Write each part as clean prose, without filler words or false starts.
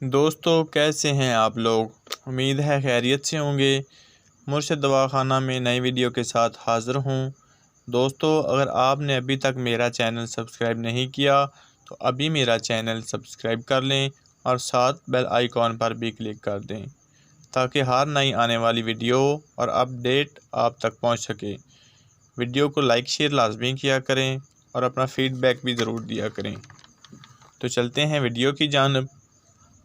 دوستو کیسے ہیں آپ لوگ؟ امید ہے خیریت سے ہوں گے۔ مرشد دواخانہ میں نئی ویڈیو کے ساتھ حاضر ہوں۔ دوستو اگر آپ نے ابھی تک میرا چینل سبسکرائب نہیں کیا تو ابھی میرا چینل سبسکرائب کر لیں اور ساتھ بیل آئیکن پر بھی کلک کر دیں تاکہ ہر نئی آنے والی ویڈیو اور اپڈیٹ آپ تک پہنچ سکے۔ ویڈیو کو لائک شیئر لازمی کیا کریں اور اپنا فیڈ بیک بھی ضرور دیا کریں۔ تو چلتے ہیں ویڈیو کی جانب۔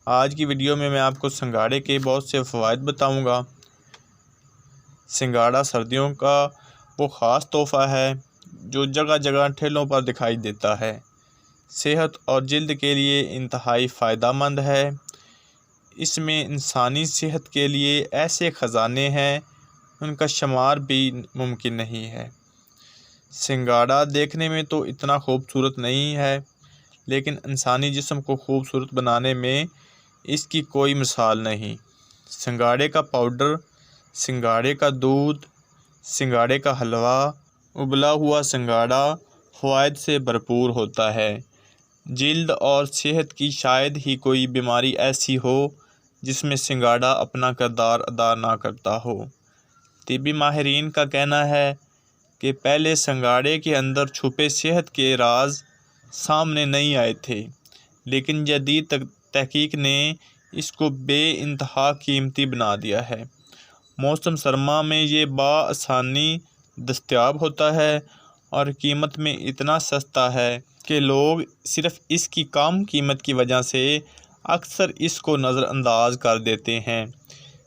آج کی ویڈیو میں آپ کو سنگھاڑے کے بہت سے فوائد بتاؤں گا۔ سنگھاڑا سردیوں کا وہ خاص تحفہ ہے جو جگہ جگہ ٹھیلوں پر دکھائی دیتا ہے۔ صحت اور جلد کے لیے انتہائی فائدہ مند ہے۔ اس میں انسانی صحت کے لیے ایسے خزانے ہیں ان کا شمار بھی ممکن نہیں ہے۔ سنگھاڑا دیکھنے میں تو اتنا خوبصورت نہیں ہے لیکن انسانی جسم کو خوبصورت بنانے میں اس کی کوئی مثال نہیں۔ سنگھاڑے کا پاؤڈر، سنگھاڑے کا دودھ، سنگھاڑے کا حلوہ، ابلا ہوا سنگھاڑا فوائد سے بھرپور ہوتا ہے۔ جلد اور صحت کی شاید ہی کوئی بیماری ایسی ہو جس میں سنگھاڑا اپنا کردار ادا نہ کرتا ہو۔ طبی ماہرین کا کہنا ہے کہ پہلے سنگھاڑے کے اندر چھپے صحت کے راز سامنے نہیں آئے تھے لیکن جدید تحقیق نے اس کو بے انتہا قیمتی بنا دیا ہے۔ موسم سرما میں یہ بآسانی دستیاب ہوتا ہے اور قیمت میں اتنا سستا ہے کہ لوگ صرف اس کی کم قیمت کی وجہ سے اکثر اس کو نظر انداز کر دیتے ہیں۔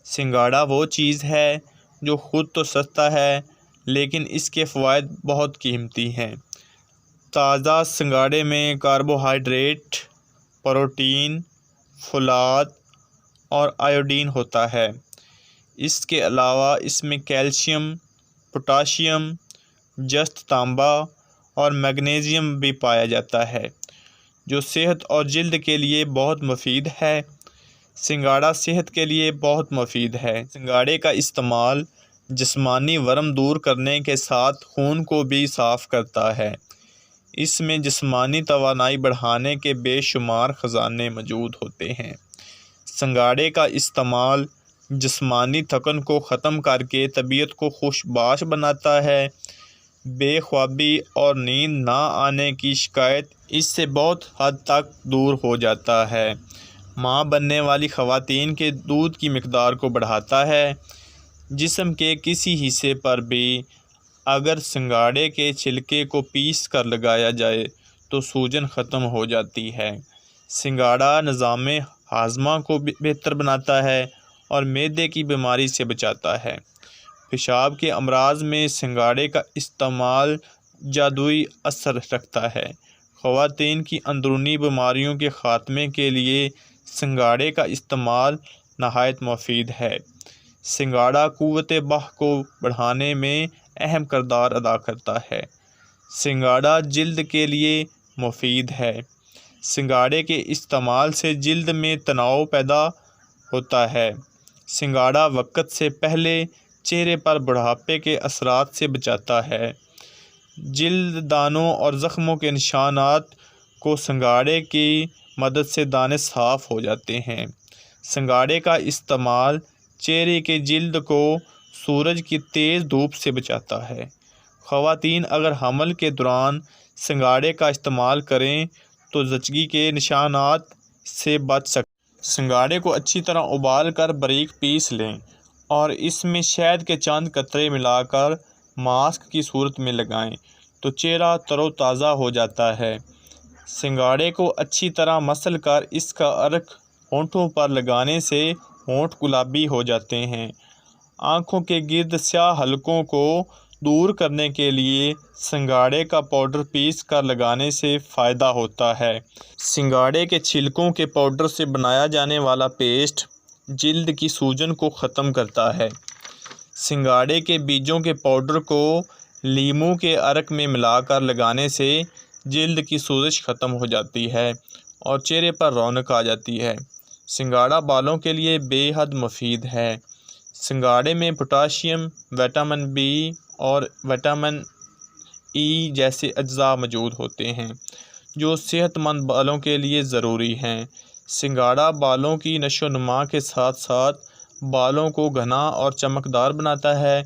سنگھاڑا وہ چیز ہے جو خود تو سستا ہے لیکن اس کے فوائد بہت قیمتی ہیں۔ تازہ سنگھاڑے میں کاربوہائیڈریٹ، پروٹین، فولاد اور آیوڈین ہوتا ہے۔ اس کے علاوہ اس میں کیلشیم، پوٹاشیم، جست تانبا اور میگنیزیم بھی پایا جاتا ہے جو صحت اور جلد کے لیے بہت مفید ہے۔ سنگھاڑا صحت کے لیے بہت مفید ہے۔ سنگھاڑے کا استعمال جسمانی ورم دور کرنے کے ساتھ خون کو بھی صاف کرتا ہے۔ اس میں جسمانی توانائی بڑھانے کے بے شمار خزانے موجود ہوتے ہیں۔ سنگھاڑے کا استعمال جسمانی تھکن کو ختم کر کے طبیعت کو خوش باش بناتا ہے۔ بے خوابی اور نیند نہ آنے کی شکایت اس سے بہت حد تک دور ہو جاتا ہے۔ ماں بننے والی خواتین کے دودھ کی مقدار کو بڑھاتا ہے۔ جسم کے کسی حصے پر بھی اگر سنگھاڑے کے چھلکے کو پیس کر لگایا جائے تو سوجن ختم ہو جاتی ہے۔ سنگھاڑا نظام ہاضمہ کو بہتر بناتا ہے اور معدے کی بیماری سے بچاتا ہے۔ پیشاب کے امراض میں سنگھاڑے کا استعمال جادوئی اثر رکھتا ہے۔ خواتین کی اندرونی بیماریوں کے خاتمے کے لیے سنگھاڑے کا استعمال نہایت مفید ہے۔ سنگھاڑا قوت بح کو بڑھانے میں اہم کردار ادا کرتا ہے۔ سنگھاڑا جلد کے لیے مفید ہے۔ سنگھاڑے کے استعمال سے جلد میں تناؤ پیدا ہوتا ہے۔ سنگھاڑا وقت سے پہلے چہرے پر بڑھاپے کے اثرات سے بچاتا ہے۔ جلد دانوں اور زخموں کے نشانات کو سنگھاڑے کی مدد سے دانے صاف ہو جاتے ہیں۔ سنگھاڑے کا استعمال چہرے کے جلد کو سورج کی تیز دھوپ سے بچاتا ہے۔ خواتین اگر حمل کے دوران سنگھاڑے کا استعمال کریں تو زچگی کے نشانات سے بچ سکتے ہیں۔ سنگھاڑے کو اچھی طرح ابال کر باریک پیس لیں اور اس میں شہد کے چند قطرے ملا کر ماسک کی صورت میں لگائیں تو چہرہ تر و تازہ ہو جاتا ہے۔ سنگھاڑے کو اچھی طرح مسل کر اس کا عرق ہونٹوں پر لگانے سے ہونٹ گلابی ہو جاتے ہیں۔ آنکھوں کے گرد سیاہ حلقوں کو دور کرنے کے لیے سنگھاڑے کا پاؤڈر پیس کر لگانے سے فائدہ ہوتا ہے۔ سنگھاڑے کے چھلکوں کے پاؤڈر سے بنایا جانے والا پیسٹ جلد کی سوجن کو ختم کرتا ہے۔ سنگھاڑے کے بیجوں کے پاؤڈر کو لیموں کے عرق میں ملا کر لگانے سے جلد کی سوزش ختم ہو جاتی ہے اور چہرے پر رونق آ جاتی ہے۔ سنگھاڑا بالوں کے لیے بے حد مفید ہے۔ سنگھاڑے میں پوٹاشیم، وٹامن بی اور وٹامن ای جیسے اجزاء موجود ہوتے ہیں جو صحت مند بالوں کے لیے ضروری ہیں۔ سنگاڑا بالوں کی نشو و نما کے ساتھ ساتھ بالوں کو گھنا اور چمکدار بناتا ہے،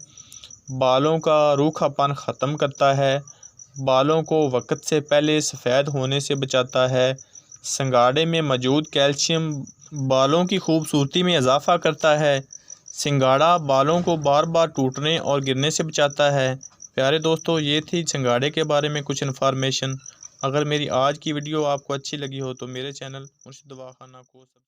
بالوں کا روکھا پن ختم کرتا ہے، بالوں کو وقت سے پہلے سفید ہونے سے بچاتا ہے۔ سنگاڑے میں موجود کیلشیم بالوں کی خوبصورتی میں اضافہ کرتا ہے۔ سنگاڑا بالوں کو بار بار ٹوٹنے اور گرنے سے بچاتا ہے۔ پیارے دوستو، یہ تھی سنگاڑے کے بارے میں کچھ انفارمیشن۔ اگر میری آج کی ویڈیو آپ کو اچھی لگی ہو تو میرے چینل مرشد دواخانہ کو